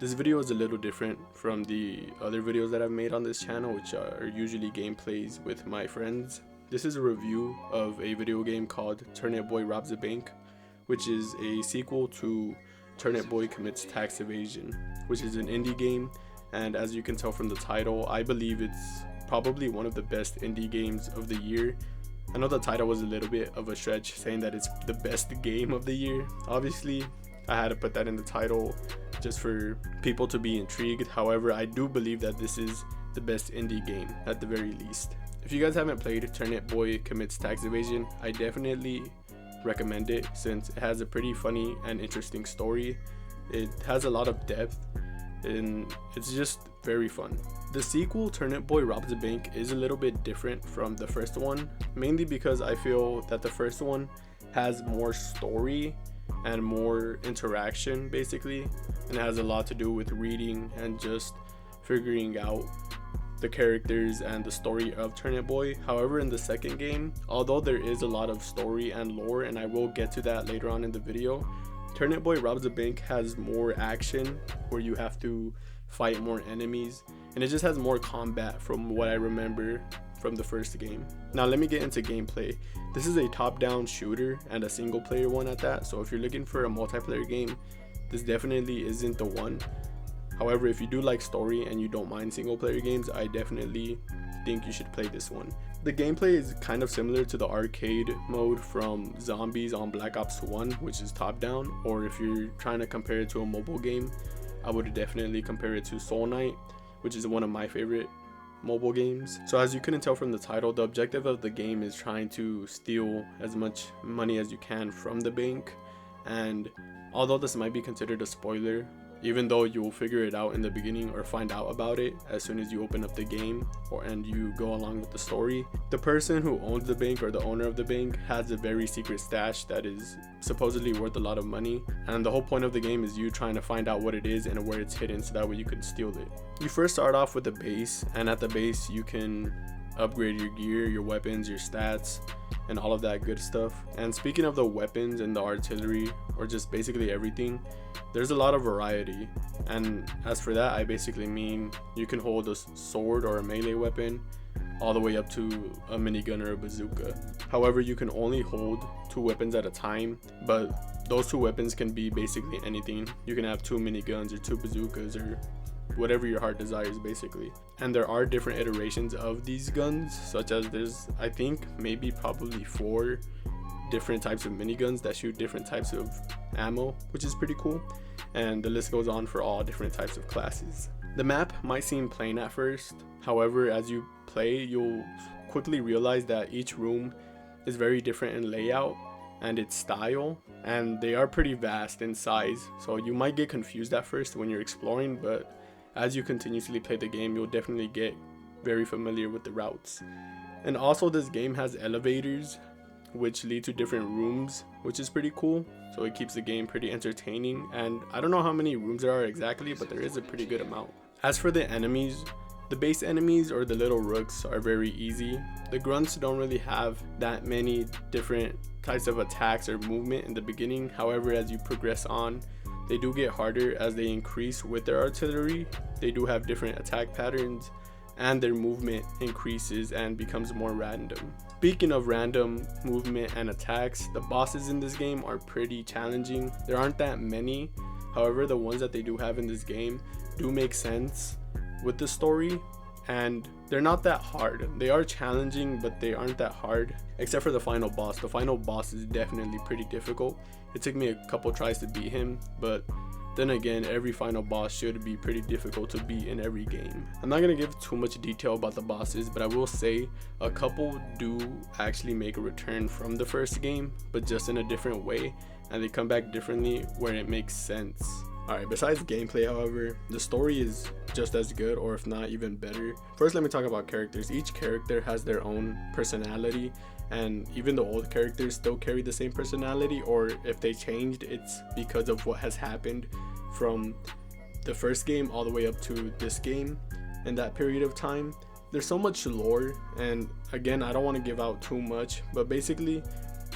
This video is a little different from the other videos that I've made on this channel, which are usually gameplays with my friends. This is a review of a video game called Turnip Boy Robs a Bank, which is a sequel to Turnip Boy Commits Tax Evasion, which is an indie game, and as you can tell from the title, I believe it's probably one of the best indie games of the year. I know the title was a little bit of a stretch, saying that it's the best game of the year. Obviously, I had to put that in the title just for people to be intrigued. However, I do believe that this is the best indie game at the very least. If you guys haven't played Turnip Boy Commits Tax Evasion, I definitely recommend it since it has a pretty funny and interesting story. It has a lot of depth and it's just very fun. The sequel, Turnip Boy Robs a Bank, is a little bit different from the first one, mainly because I feel that the first one has more story and more interaction basically, and it has a lot to do with reading and just figuring out the characters and the story of Turnip Boy. However, in the second game, although there is a lot of story and lore, and I will get to that later on in the video, Turnip Boy Robs a Bank has more action where you have to fight more enemies, and it just has more combat from what I remember from the first game. Now let me get into gameplay. This is a top-down shooter and a single player one at that, so if you're looking for a multiplayer game, this definitely isn't the one. However, if you do like story and you don't mind single player games, I definitely think you should play this one. The gameplay is kind of similar to the arcade mode from Zombies on Black Ops 1, which is top down, or if you're trying to compare it to a mobile game, I would definitely compare it to Soul Knight, which is one of my favorite mobile games. So as you couldn't tell from the title, the objective of the game is trying to steal as much money as you can from the bank, and although this might be considered a spoiler, even though you will figure it out in the beginning or find out about it as soon as you open up the game and you go along with the story, the person who owns the bank or the owner of the bank has a very secret stash that is supposedly worth a lot of money, and the whole point of the game is you trying to find out what it is and where it's hidden so that way you can steal it. You first start off with a base, and at the base you can upgrade your gear, your weapons, your stats, and all of that good stuff. And speaking of the weapons and the artillery, or just basically everything, there's a lot of variety, and as for that, I basically mean you can hold a sword or a melee weapon all the way up to a minigun or a bazooka. However, you can only hold 2 weapons at a time, but those 2 weapons can be basically anything. You can have 2 miniguns or 2 bazookas or whatever your heart desires basically. And there are different iterations of these guns, such as there's, I think, maybe probably 4 different types of miniguns that shoot different types of ammo, which is pretty cool, and the list goes on for all different types of classes. The map might seem plain at first, however, as you play, you'll quickly realize that each room is very different in layout and its style, and they are pretty vast in size, so you might get confused at first when you're exploring, but as you continuously play the game, you'll definitely get very familiar with the routes. And also, this game has elevators which lead to different rooms, which is pretty cool, so it keeps the game pretty entertaining. And I don't know how many rooms there are exactly, but there is a pretty good amount. As for the enemies, the base enemies or the little rooks are very easy. The grunts don't really have that many different types of attacks or movement in the beginning. However, as you progress on, they do get harder as they increase with their artillery. They do have different attack patterns, and their movement increases and becomes more random. Speaking of random movement and attacks, the bosses in this game are pretty challenging. There aren't that many, however the ones that they do have in this game do make sense with the story, and they're not that hard. They are challenging, but they aren't that hard, except for the final boss. The final boss is definitely pretty difficult. It took me a couple tries to beat him, but then again, every final boss should be pretty difficult to beat in every game. I'm not going to give too much detail about the bosses, but I will say a couple do actually make a return from the first game, but just in a different way, and they come back differently where it makes sense. Alright, besides gameplay, however, the story is just as good, or if not even better. First, let me talk about characters. Each character has their own personality, and even the old characters still carry the same personality, or if they changed, it's because of what has happened from the first game all the way up to this game in that period of time. There's so much lore, and again, I don't want to give out too much, but basically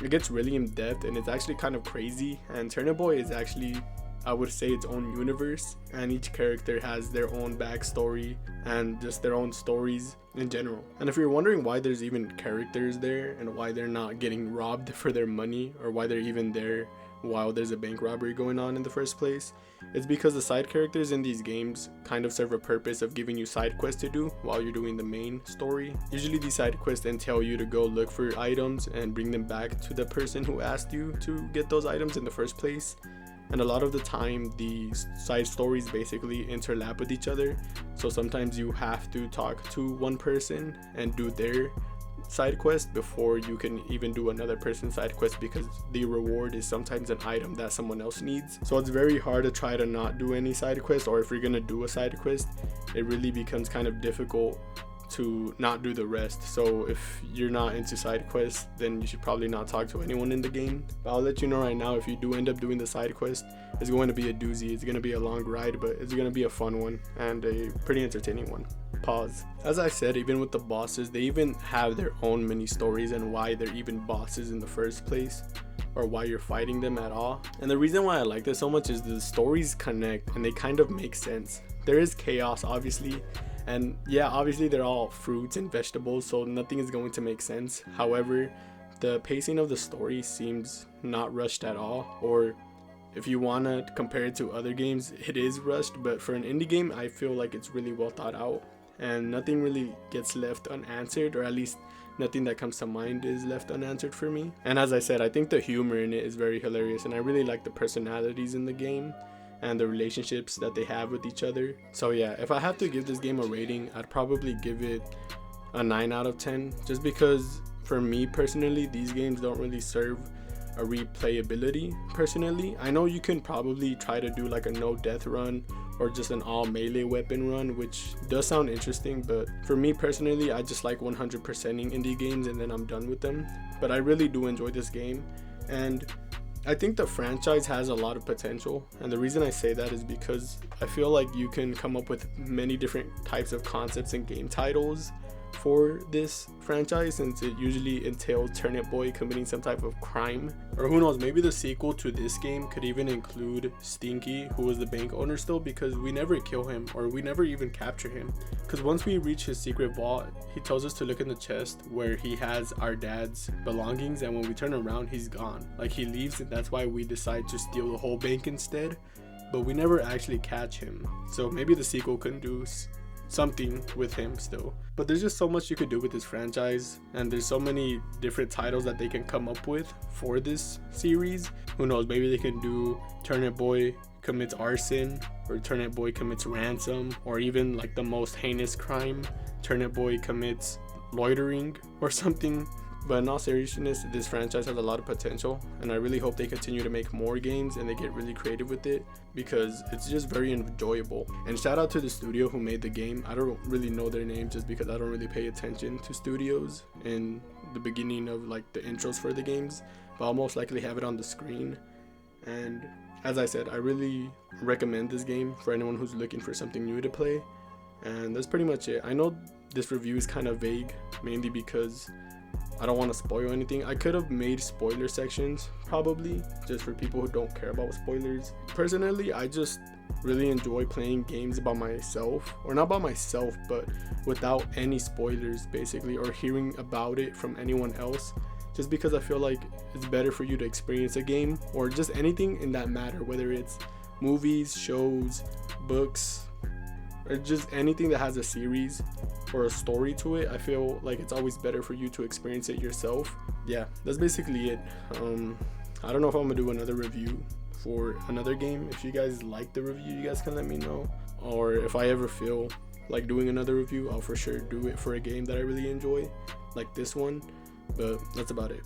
it gets really in depth and it's actually kind of crazy, and Turnip Boy is actually I would say, its own universe, and each character has their own backstory and just their own stories in general. And if you're wondering why there's even characters there and why they're not getting robbed for their money, or why they're even there while there's a bank robbery going on in the first place, it's because the side characters in these games kind of serve a purpose of giving you side quests to do while you're doing the main story. Usually these side quests entail you to go look for items and bring them back to the person who asked you to get those items in the first place. And a lot of the time these side stories basically interlap with each other, so sometimes you have to talk to one person and do their side quest before you can even do another person's side quest, because the reward is sometimes an item that someone else needs. So it's very hard to try to not do any side quest, or if you're gonna do a side quest, it really becomes kind of difficult to not do the rest. So if you're not into side quests, then you should probably not talk to anyone in the game. But I'll let you know right now, if you do end up doing the side quest, it's going to be a doozy. It's going to be a long ride, but it's going to be a fun one and a pretty entertaining one. Pause. As I said, even with the bosses, they even have their own mini stories and why they're even bosses in the first place, or why you're fighting them at all. And the reason why I like this so much is the stories connect and they kind of make sense. There is chaos, obviously, and yeah, obviously they're all fruits and vegetables, so nothing is going to make sense. However, the pacing of the story seems not rushed at all, or if you want to compare it to other games, it is rushed, but for an indie game, I feel like it's really well thought out and nothing really gets left unanswered, or at least nothing that comes to mind is left unanswered for me. And as I said, I think the humor in it is very hilarious, and I really like the personalities in the game and the relationships that they have with each other. So yeah, if I have to give this game a rating, I'd probably give it a 9 out of 10, just because for me personally, these games don't really serve a replayability personally. I know you can probably try to do like a no death run or just an all melee weapon run, which does sound interesting, but for me personally, I just like 100%ing indie games and then I'm done with them. But I really do enjoy this game, and I think the franchise has a lot of potential, and the reason I say that is because I feel like you can come up with many different types of concepts and game titles for this franchise, since it usually entails Turnip Boy committing some type of crime. Or who knows, maybe the sequel to this game could even include Stinky, who was the bank owner still, because we never kill him or we never even capture him. Because once we reach his secret vault, he tells us to look in the chest where he has our dad's belongings, and when we turn around, he's gone. Like, he leaves, and that's why we decide to steal the whole bank instead, but we never actually catch him. So maybe the sequel can do something with him still. But there's just so much you could do with this franchise, and there's so many different titles that they can come up with for this series. Who knows, maybe they can do Turnip Boy commits arson, or Turnip Boy commits ransom, or even like the most heinous crime, Turnip Boy commits loitering or something. But in all seriousness, this franchise has a lot of potential, and I really hope they continue to make more games and they get really creative with it, because it's just very enjoyable. And shout out to the studio who made the game. I don't really know their name just because I don't really pay attention to studios in the beginning of like the intros for the games, but I'll most likely have it on the screen. And as I said, I really recommend this game for anyone who's looking for something new to play. And that's pretty much it. I know this review is kind of vague, mainly because I don't want to spoil anything. I could have made spoiler sections probably, just for people who don't care about spoilers. Personally, I just really enjoy playing games about myself, or not about myself, but without any spoilers basically, or hearing about it from anyone else, just because I feel like it's better for you to experience a game, or just anything in that matter, whether it's movies, shows, books, or just anything that has a series or a story to it. I feel like it's always better for you to experience it yourself. Yeah, that's basically it. I don't know if I'm gonna do another review for another game. If you guys like the review, you guys can let me know, or if I ever feel like doing another review, I'll for sure do it for a game that I really enjoy, like this one. But that's about it.